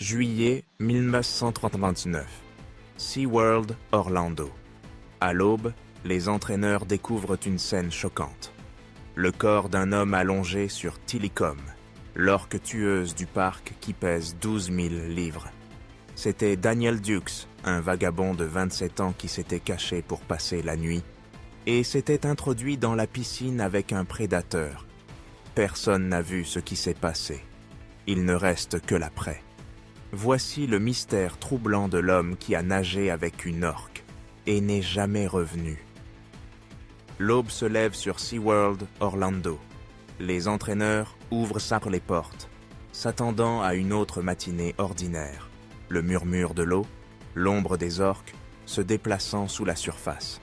Juillet 1999. SeaWorld, Orlando. À l'aube, les entraîneurs découvrent une scène choquante. Le corps d'un homme allongé sur Tilikum, l'orque tueuse du parc qui pèse 12 000 livres. C'était Daniel Dukes, un vagabond de 27 ans qui s'était caché pour passer la nuit et s'était introduit dans la piscine avec un prédateur. Personne n'a vu ce qui s'est passé. Il ne reste que l'après. Voici le mystère troublant de l'homme qui a nagé avec une orque et n'est jamais revenu. L'aube se lève sur SeaWorld, Orlando. Les entraîneurs ouvrent les portes, s'attendant à une autre matinée ordinaire. Le murmure de l'eau, l'ombre des orques, se déplaçant sous la surface.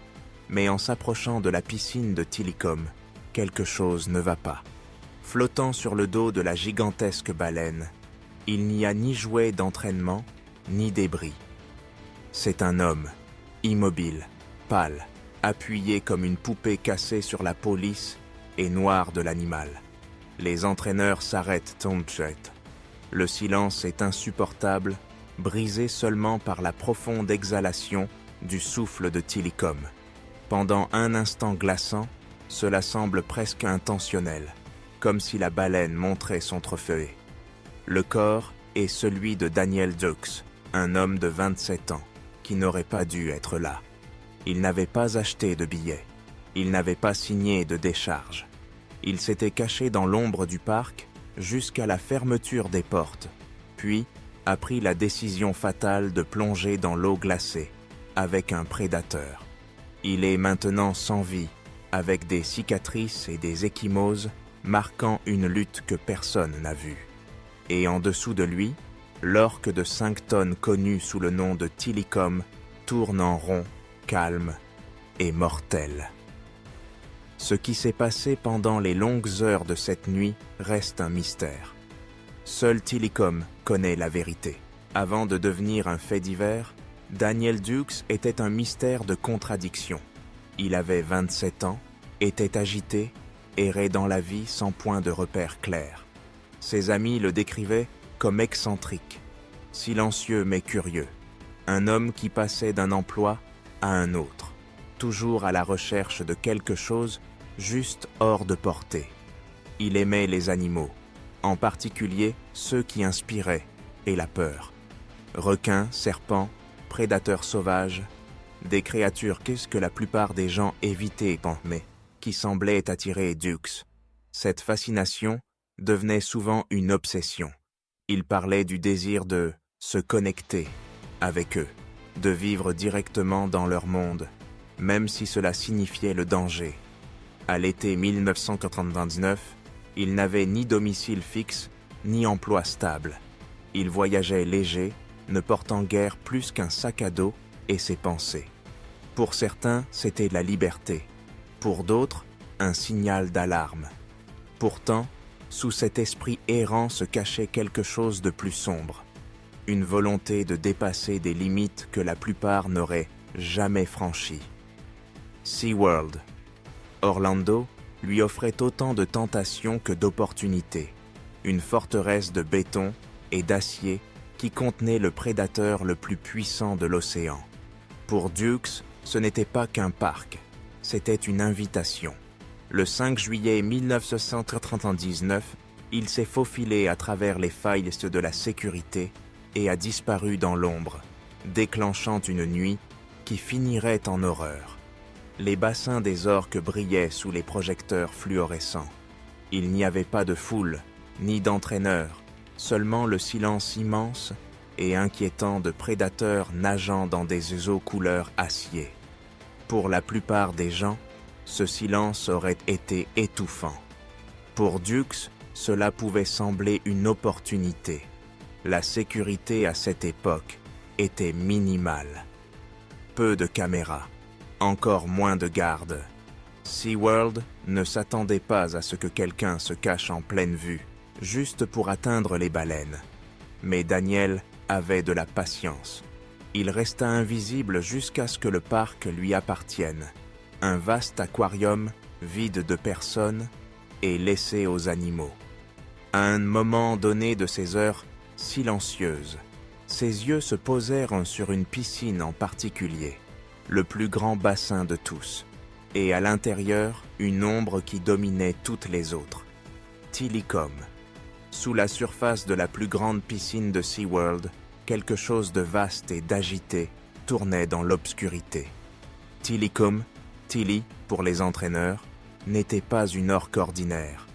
Mais en s'approchant de la piscine de Tilikum, quelque chose ne va pas. Flottant sur le dos de la gigantesque baleine, il n'y a ni jouet d'entraînement, ni débris. C'est un homme, immobile, pâle, appuyé comme une poupée cassée sur la peau lisse et noire de l'animal. Les entraîneurs s'arrêtent tout de suite. Le silence est insupportable, brisé seulement par la profonde exhalation du souffle de Tilikum. Pendant un instant glaçant, cela semble presque intentionnel, comme si la baleine montrait son trophée. Le corps est celui de Daniel Dukes, un homme de 27 ans, qui n'aurait pas dû être là. Il n'avait pas acheté de billets. Il n'avait pas signé de décharge. Il s'était caché dans l'ombre du parc jusqu'à la fermeture des portes, puis a pris la décision fatale de plonger dans l'eau glacée avec un prédateur. Il est maintenant sans vie, avec des cicatrices et des ecchymoses marquant une lutte que personne n'a vue. Et en dessous de lui, l'orque de 5 tonnes connu sous le nom de Tilikum tourne en rond, calme et mortel. Ce qui s'est passé pendant les longues heures de cette nuit reste un mystère. Seul Tilikum connaît la vérité. Avant de devenir un fait divers, Daniel Dukes était un mystère de contradiction. Il avait 27 ans, était agité, errait dans la vie sans point de repère clair. Ses amis le décrivaient comme excentrique, silencieux mais curieux, un homme qui passait d'un emploi à un autre, toujours à la recherche de quelque chose juste hors de portée. Il aimait les animaux, en particulier ceux qui inspiraient, et la peur. Requins, serpents, prédateurs sauvages, des créatures que la plupart des gens évitaient, mais qui semblaient attirer Dukes. Cette fascination devenait souvent une obsession. Il parlait du désir de se connecter avec eux, de vivre directement dans leur monde, même si cela signifiait le danger. À l'été 1999, il n'avait ni domicile fixe, ni emploi stable. Il voyageait léger, ne portant guère plus qu'un sac à dos et ses pensées. Pour certains, c'était la liberté. Pour d'autres, un signal d'alarme. Pourtant, sous cet esprit errant se cachait quelque chose de plus sombre. Une volonté de dépasser des limites que la plupart n'auraient jamais franchies. SeaWorld. Orlando lui offrait autant de tentations que d'opportunités. Une forteresse de béton et d'acier qui contenait le prédateur le plus puissant de l'océan. Pour Dukes, ce n'était pas qu'un parc, c'était une invitation. Le 5 juillet 1999, il s'est faufilé à travers les failles de la sécurité et a disparu dans l'ombre, déclenchant une nuit qui finirait en horreur. Les bassins des orques brillaient sous les projecteurs fluorescents. Il n'y avait pas de foule, ni d'entraîneurs, seulement le silence immense et inquiétant de prédateurs nageant dans des eaux couleur acier. Pour la plupart des gens, ce silence aurait été étouffant. Pour Dukes, cela pouvait sembler une opportunité. La sécurité à cette époque était minimale. Peu de caméras, encore moins de gardes. SeaWorld ne s'attendait pas à ce que quelqu'un se cache en pleine vue, juste pour atteindre les baleines. Mais Daniel avait de la patience. Il resta invisible jusqu'à ce que le parc lui appartienne. Un vaste aquarium vide de personnes et laissé aux animaux. À un moment donné de ces heures silencieuses, Ses yeux se posèrent sur une piscine en particulier, le plus grand bassin de tous, et à l'intérieur, une ombre qui dominait toutes les autres. Tilikum. Sous la surface de la plus grande piscine de SeaWorld, quelque chose de vaste et d'agité tournait dans l'obscurité. Tilikum, Tilly pour les entraîneurs, n'était pas une orque ordinaire.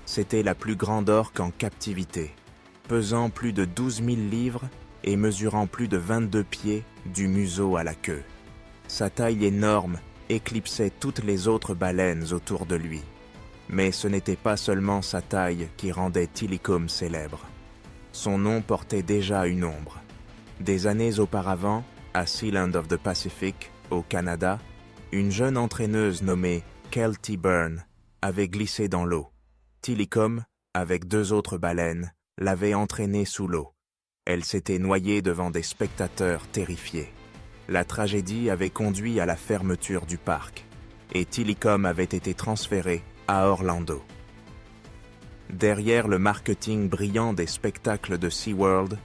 C'était la plus grande orque en captivité, pesant plus de 12 000 livres et mesurant plus de 22 pieds du museau à la queue. Sa taille énorme éclipsait toutes les autres baleines autour de lui. Mais ce n'était pas seulement sa taille qui rendait Tilikum célèbre. Son nom portait déjà une ombre. Des années auparavant, à Sealand of the Pacific, au Canada, une jeune entraîneuse nommée Kelty Byrne avait glissé dans l'eau. Tilikum, avec 2 autres baleines, l'avait entraînée sous l'eau. Elle s'était noyée devant des spectateurs terrifiés. La tragédie avait conduit à la fermeture du parc, et Tilikum avait été transféré à Orlando. Derrière le marketing brillant des spectacles de SeaWorld,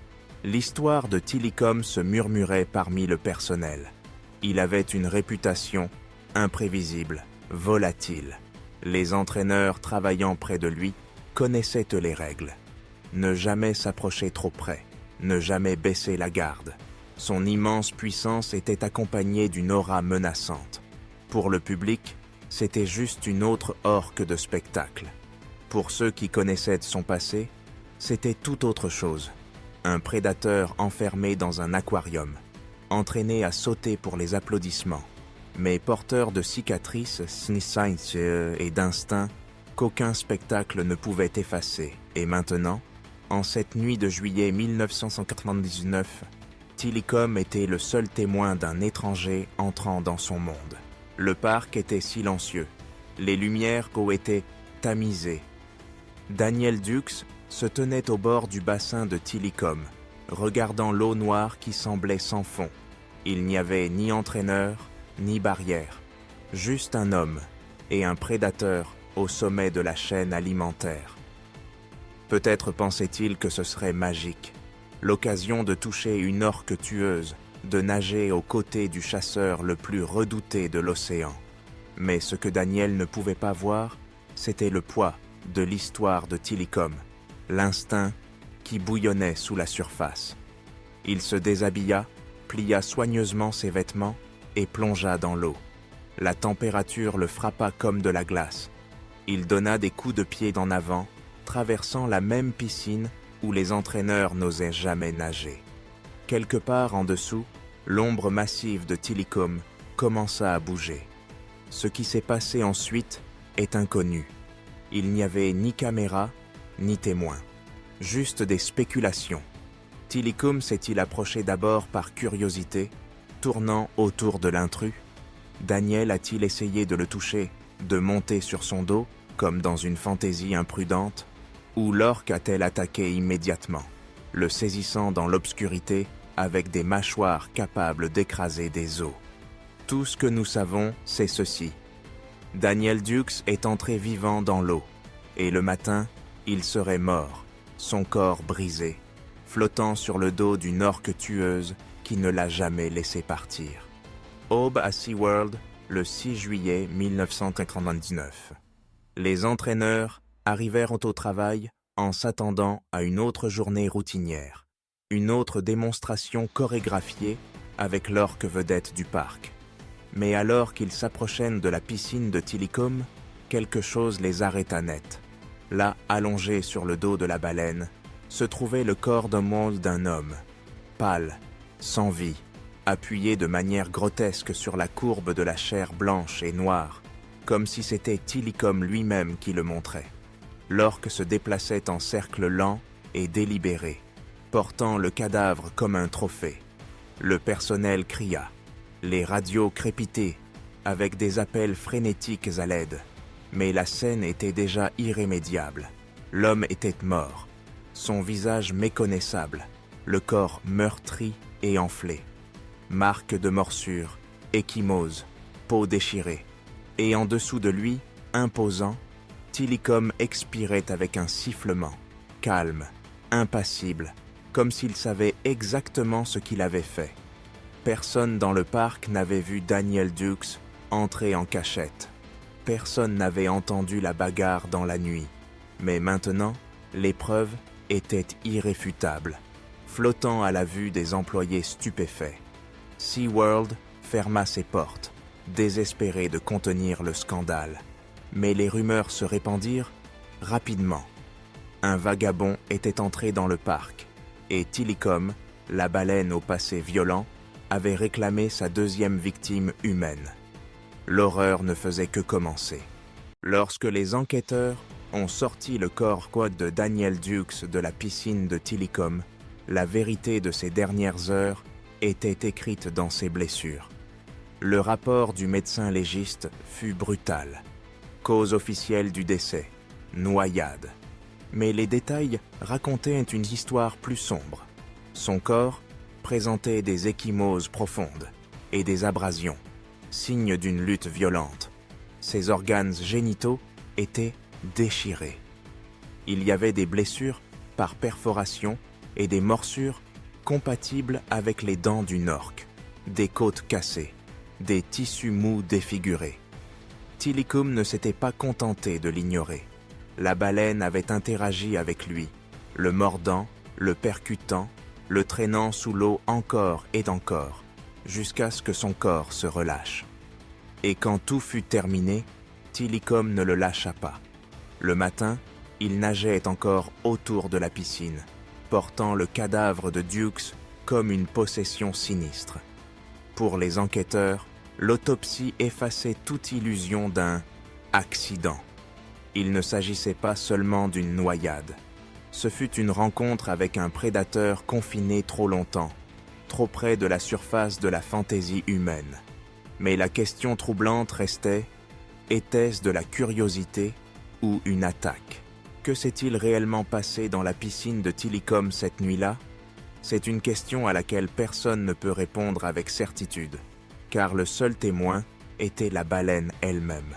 l'histoire de Tilikum se murmurait parmi le personnel. Il avait une réputation imprévisible, volatile. Les entraîneurs travaillant près de lui connaissaient les règles. Ne jamais s'approcher trop près, ne jamais baisser la garde. Son immense puissance était accompagnée d'une aura menaçante. Pour le public, c'était juste une autre orque de spectacle. Pour ceux qui connaissaient son passé, c'était tout autre chose. Un prédateur enfermé dans un aquarium, entraîné à sauter pour les applaudissements, mais porteur de cicatrices et d'instincts qu'aucun spectacle ne pouvait effacer. Et maintenant, en cette nuit de juillet 1999, Tilikum était le seul témoin d'un étranger entrant dans son monde. Le parc était silencieux, les lumières étaient tamisées. Daniel Dukes se tenait au bord du bassin de Tilikum, regardant l'eau noire qui semblait sans fond. Il n'y avait ni entraîneur, ni barrière, juste un homme et un prédateur au sommet de la chaîne alimentaire. Peut-être pensait-il que ce serait magique, l'occasion de toucher une orque tueuse, de nager aux côtés du chasseur le plus redouté de l'océan. Mais ce que Daniel ne pouvait pas voir, c'était le poids de l'histoire de Tilikum, l'instinct qui bouillonnait sous la surface. Il se déshabilla, plia soigneusement ses vêtements et plongea dans l'eau. La température le frappa comme de la glace. Il donna des coups de pied en avant, traversant la même piscine où les entraîneurs n'osaient jamais nager. Quelque part en dessous, l'ombre massive de Tilikum commença à bouger. Ce qui s'est passé ensuite est inconnu. Il n'y avait ni caméra, ni témoin. Juste des spéculations. Tilikum s'est-il approché d'abord par curiosité, tournant autour de l'intrus? Daniel a-t-il essayé de le toucher, de monter sur son dos, comme dans une fantaisie imprudente? Ou l'orque a-t-elle attaqué immédiatement, le saisissant dans l'obscurité avec des mâchoires capables d'écraser des os? Tout ce que nous savons, c'est ceci. Daniel Dukes est entré vivant dans l'eau, et le matin, il serait mort, son corps brisé, flottant sur le dos d'une orque tueuse qui ne l'a jamais laissé partir. Aube à SeaWorld, le 6 juillet 1999. Les entraîneurs arrivèrent au travail en s'attendant à une autre journée routinière, une autre démonstration chorégraphiée avec l'orque vedette du parc. Mais alors qu'ils s'approchaient de la piscine de Tilikum, quelque chose les arrêta net. Là, allongé sur le dos de la baleine, se trouvait le corps d'un homme, pâle, sans vie, appuyé de manière grotesque sur la courbe de la chair blanche et noire, comme si c'était Tilikum lui-même qui le montrait. L'orque se déplaçait en cercle lent et délibéré, portant le cadavre comme un trophée. Le personnel cria, les radios crépitaient, avec des appels frénétiques à l'aide. Mais la scène était déjà irrémédiable. L'homme était mort, son visage méconnaissable, le corps meurtri et enflé. Marques de morsure, ecchymose, peau déchirée. Et en dessous de lui, imposant, Tilikum expirait avec un sifflement, calme, impassible, comme s'il savait exactement ce qu'il avait fait. Personne dans le parc n'avait vu Daniel Dukes entrer en cachette. Personne n'avait entendu la bagarre dans la nuit. Mais maintenant, les preuves étaient irréfutables, flottant à la vue des employés stupéfaits. SeaWorld ferma ses portes, désespéré de contenir le scandale. Mais les rumeurs se répandirent rapidement. Un vagabond était entré dans le parc, et Tilikum, la baleine au passé violent, avait réclamé sa deuxième victime humaine. L'horreur ne faisait que commencer. Lorsque les enquêteurs ont sorti le corps quad de Daniel Dukes de la piscine de Tilikum, la vérité de ses dernières heures était écrite dans ses blessures. Le rapport du médecin légiste fut brutal. Cause officielle du décès, noyade. Mais les détails racontaient une histoire plus sombre. Son corps présentait des ecchymoses profondes et des abrasions, signes d'une lutte violente. Ses organes génitaux étaient déchirés. Il y avait des blessures par perforation et des morsures compatibles avec les dents d'une orque, des côtes cassées, des tissus mous défigurés. Tilikum ne s'était pas contenté de l'ignorer. La baleine avait interagi avec lui, le mordant, le percutant, le traînant sous l'eau encore et encore, jusqu'à ce que son corps se relâche. Et quand tout fut terminé, Tilikum ne le lâcha pas. Le matin, il nageait encore autour de la piscine, portant le cadavre de Dukes comme une possession sinistre. Pour les enquêteurs, l'autopsie effaçait toute illusion d'un accident. Il ne s'agissait pas seulement d'une noyade. Ce fut une rencontre avec un prédateur confiné trop longtemps, trop près de la surface de la fantaisie humaine. Mais la question troublante restait, était-ce de la curiosité ou une attaque? Que s'est-il réellement passé dans la piscine de Tilikum cette nuit-là? C'est une question à laquelle personne ne peut répondre avec certitude, car le seul témoin était la baleine elle-même.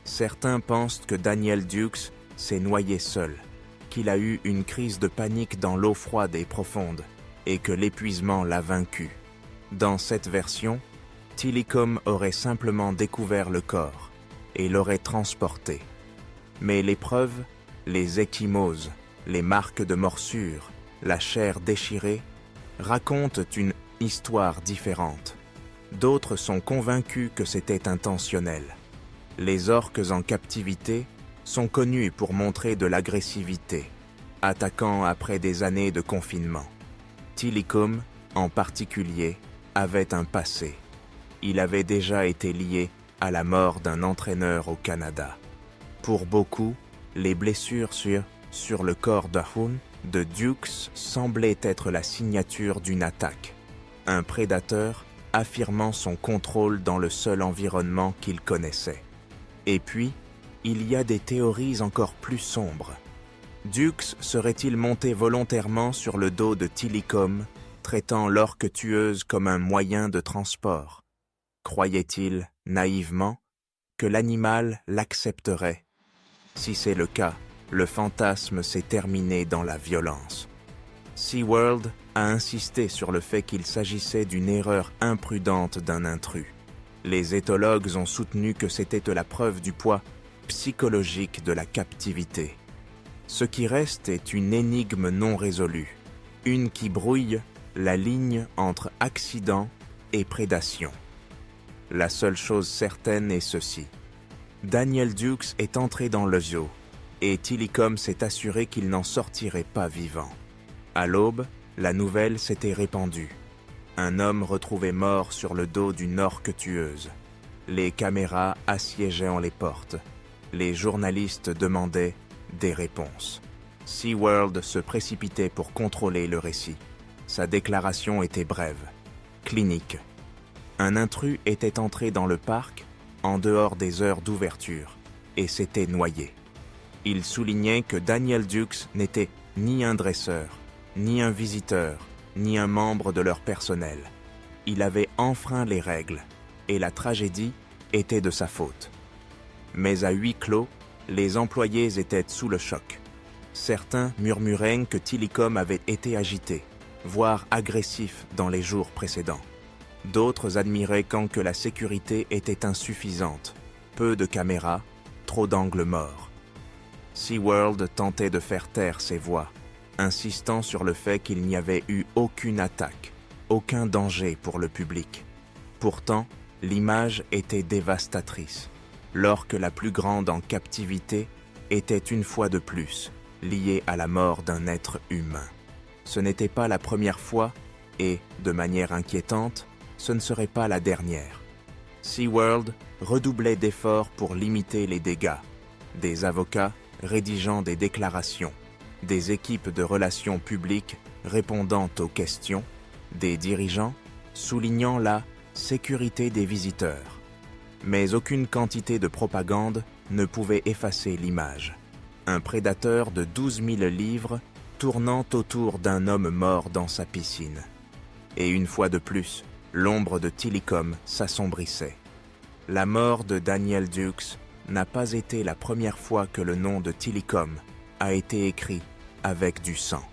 Certains pensent que Daniel Dukes s'est noyé seul, qu'il a eu une crise de panique dans l'eau froide et profonde, et que l'épuisement l'a vaincu. Dans cette version, Tilikum aurait simplement découvert le corps et l'aurait transporté. Mais les preuves, les ecchymoses, les marques de morsure, la chair déchirée, racontent une histoire différente. D'autres sont convaincus que c'était intentionnel. Les orques en captivité sont connus pour montrer de l'agressivité, attaquant après des années de confinement. Tilikum, en particulier, avait un passé. Il avait déjà été lié à la mort d'un entraîneur au Canada. Pour beaucoup, les blessures sur le corps d'Ahun de Dukes semblaient être la signature d'une attaque. Un prédateur affirmant son contrôle dans le seul environnement qu'il connaissait. Et puis, il y a des théories encore plus sombres. Dukes serait-il monté volontairement sur le dos de Tilikum, traitant l'orque tueuse comme un moyen de transport? Croyait-il, naïvement, que l'animal l'accepterait? Si c'est le cas, le fantasme s'est terminé dans la violence. SeaWorld a insisté sur le fait qu'il s'agissait d'une erreur imprudente d'un intrus. Les éthologues ont soutenu que c'était la preuve du poids psychologique de la captivité. Ce qui reste est une énigme non résolue, une qui brouille la ligne entre accident et prédation. La seule chose certaine est ceci. Daniel Dukes est entré dans le zoo, et Tilikum s'est assuré qu'il n'en sortirait pas vivant. À l'aube, la nouvelle s'était répandue. Un homme retrouvé mort sur le dos d'une orque tueuse. Les caméras assiégeant les portes. Les journalistes demandaient des réponses. SeaWorld se précipitait pour contrôler le récit. Sa déclaration était brève, clinique. Un intrus était entré dans le parc en dehors des heures d'ouverture et s'était noyé. Il soulignait que Daniel Dukes n'était ni un dresseur, ni un visiteur, ni un membre de leur personnel. Il avait enfreint les règles et la tragédie était de sa faute. Mais à huis clos, les employés étaient sous le choc. Certains murmuraient que Tilikum avait été agité, voire agressif dans les jours précédents. D'autres admiraient quand que la sécurité était insuffisante, peu de caméras, trop d'angles morts. SeaWorld tentait de faire taire ces voix, insistant sur le fait qu'il n'y avait eu aucune attaque, aucun danger pour le public. Pourtant, l'image était dévastatrice. L'orque la plus grande en captivité était une fois de plus liée à la mort d'un être humain. Ce n'était pas la première fois et, de manière inquiétante, ce ne serait pas la dernière. SeaWorld redoublait d'efforts pour limiter les dégâts. Des avocats rédigeant des déclarations, des équipes de relations publiques répondant aux questions, des dirigeants soulignant la sécurité des visiteurs. Mais aucune quantité de propagande ne pouvait effacer l'image. Un prédateur de 12 000 livres tournant autour d'un homme mort dans sa piscine. Et une fois de plus, l'ombre de Tilikum s'assombrissait. La mort de Daniel Dukes n'a pas été la première fois que le nom de Tilikum a été écrit avec du sang.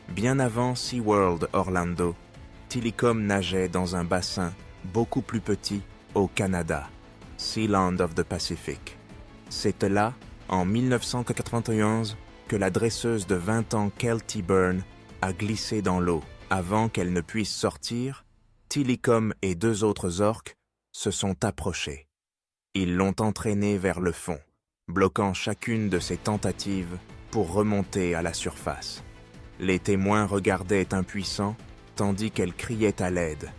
Bien avant SeaWorld Orlando, Tilikum nageait dans un bassin beaucoup plus petit au Canada, Sealand of the Pacific. C'était là, en 1991, que la dresseuse de 20 ans Kelty Byrne a glissé dans l'eau. Avant qu'elle ne puisse sortir, Tilikum et 2 autres orques se sont approchés. Ils l'ont entraînée vers le fond, bloquant chacune de ses tentatives pour remonter à la surface. Les témoins regardaient impuissants, tandis qu'elle criait à l'aide,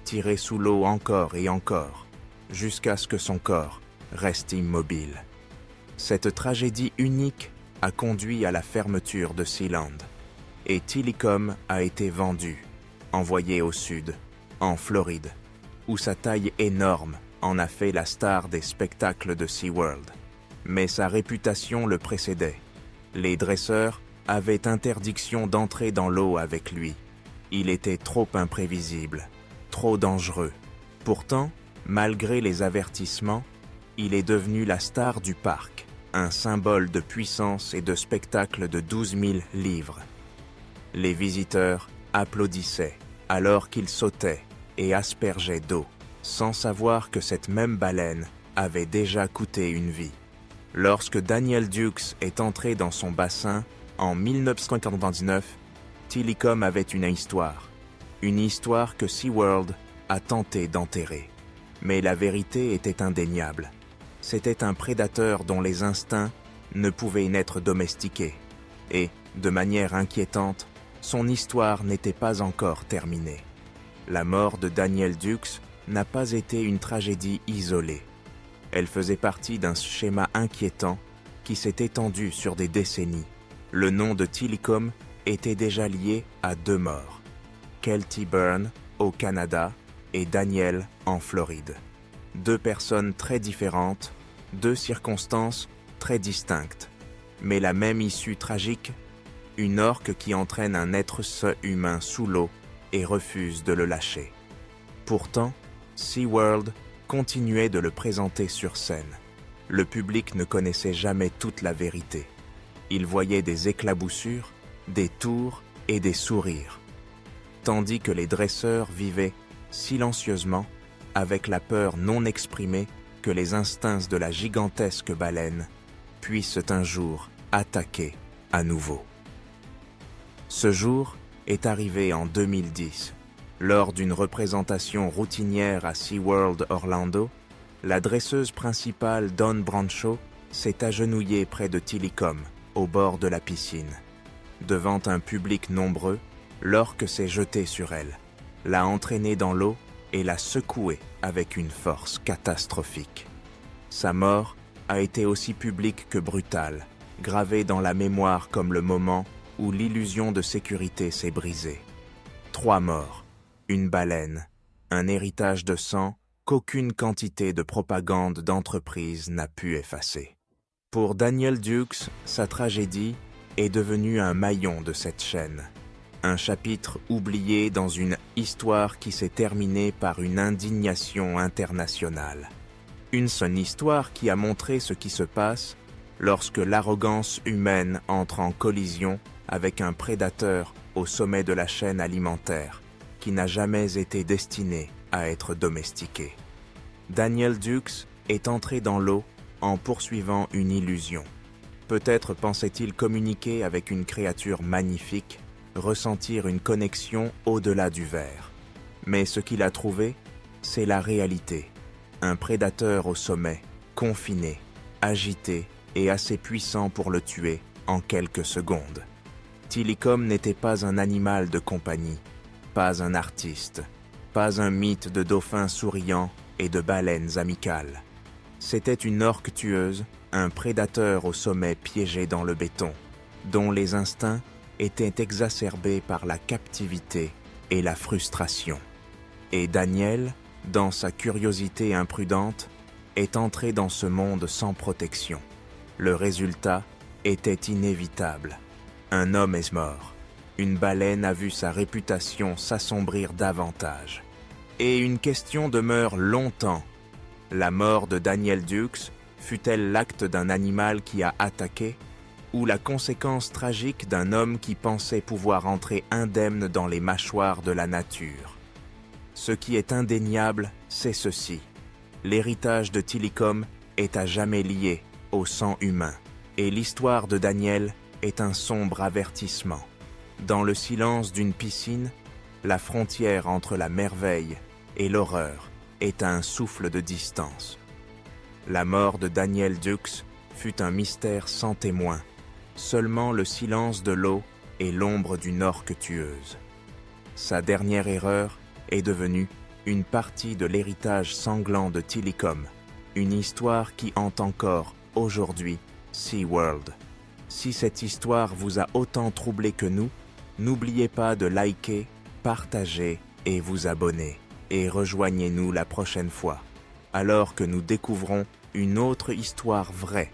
tirée sous l'eau encore et encore, jusqu'à ce que son corps reste immobile. Cette tragédie unique a conduit à la fermeture de Sealand, et Tilikum a été vendu, envoyé au sud, en Floride, où sa taille énorme en a fait la star des spectacles de SeaWorld. Mais sa réputation le précédait. Les dresseurs avaient interdiction d'entrer dans l'eau avec lui. Il était trop imprévisible, trop dangereux. Pourtant, malgré les avertissements, il est devenu la star du parc, un symbole de puissance et de spectacle de 12 000 livres. Les visiteurs applaudissaient alors qu'il sautait et aspergeait d'eau, sans savoir que cette même baleine avait déjà coûté une vie. Lorsque Daniel Dukes est entré dans son bassin en 1999, Tilikum avait une histoire que SeaWorld a tenté d'enterrer. Mais la vérité était indéniable. C'était un prédateur dont les instincts ne pouvaient n'être domestiqués. Et, de manière inquiétante, son histoire n'était pas encore terminée. La mort de Daniel Dukes n'a pas été une tragédie isolée. Elle faisait partie d'un schéma inquiétant qui s'est étendu sur des décennies. Le nom de Tilikum était déjà lié à 2 morts. Kelty Byrne, au Canada, et Daniel, en Floride. 2 personnes très différentes, 2 circonstances très distinctes. Mais la même issue tragique, une orque qui entraîne un être humain sous l'eau et refuse de le lâcher. Pourtant, SeaWorld continuait de le présenter sur scène. Le public ne connaissait jamais toute la vérité. Il voyait des éclaboussures, des tours et des sourires, tandis que les dresseurs vivaient silencieusement avec la peur non exprimée que les instincts de la gigantesque baleine puissent un jour attaquer à nouveau. Ce jour est arrivé en 2010. Lors d'une représentation routinière à SeaWorld Orlando, la dresseuse principale Dawn Brancheau s'est agenouillée près de Tilikum, au bord de la piscine. Devant un public nombreux, l'orque s'est jeté sur elle, l'a entraînée dans l'eau et l'a secouée avec une force catastrophique. Sa mort a été aussi publique que brutale, gravée dans la mémoire comme le moment où l'illusion de sécurité s'est brisée. 3 morts, une baleine, un héritage de sang qu'aucune quantité de propagande d'entreprise n'a pu effacer. Pour Daniel Dukes, sa tragédie est devenue un maillon de cette chaîne. Un chapitre oublié dans une histoire qui s'est terminée par une indignation internationale. Une seule histoire qui a montré ce qui se passe lorsque l'arrogance humaine entre en collision avec un prédateur au sommet de la chaîne alimentaire qui n'a jamais été destiné à être domestiqué. Daniel Dukes est entré dans l'eau en poursuivant une illusion. Peut-être pensait-il communiquer avec une créature magnifique, ressentir une connexion au-delà du verre. Mais ce qu'il a trouvé, c'est la réalité. Un prédateur au sommet, confiné, agité et assez puissant pour le tuer en quelques secondes. Tilikum n'était pas un animal de compagnie, pas un artiste, pas un mythe de dauphins souriants et de baleines amicales. C'était une orque tueuse, un prédateur au sommet piégé dans le béton, dont les instincts étaient exacerbés par la captivité et la frustration. Et Daniel, dans sa curiosité imprudente, est entré dans ce monde sans protection. Le résultat était inévitable. Un homme est mort. Une baleine a vu sa réputation s'assombrir davantage. Et une question demeure longtemps. La mort de Daniel Dukes fut-elle l'acte d'un animal qui a attaqué, ou la conséquence tragique d'un homme qui pensait pouvoir entrer indemne dans les mâchoires de la nature? Ce qui est indéniable, c'est ceci. L'héritage de Tilikum est à jamais lié au sang humain, et l'histoire de Daniel est un sombre avertissement. Dans le silence d'une piscine, la frontière entre la merveille et l'horreur est à un souffle de distance. La mort de Daniel Dukes fut un mystère sans témoin, seulement le silence de l'eau et l'ombre d'une orque tueuse. Sa dernière erreur est devenue une partie de l'héritage sanglant de Tilikum, une histoire qui hante encore, aujourd'hui, SeaWorld. Si cette histoire vous a autant troublé que nous, n'oubliez pas de liker, partager et vous abonner. Et rejoignez-nous la prochaine fois, alors que nous découvrons une autre histoire vraie,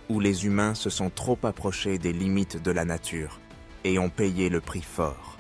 où les humains se sont trop approchés des limites de la nature et ont payé le prix fort.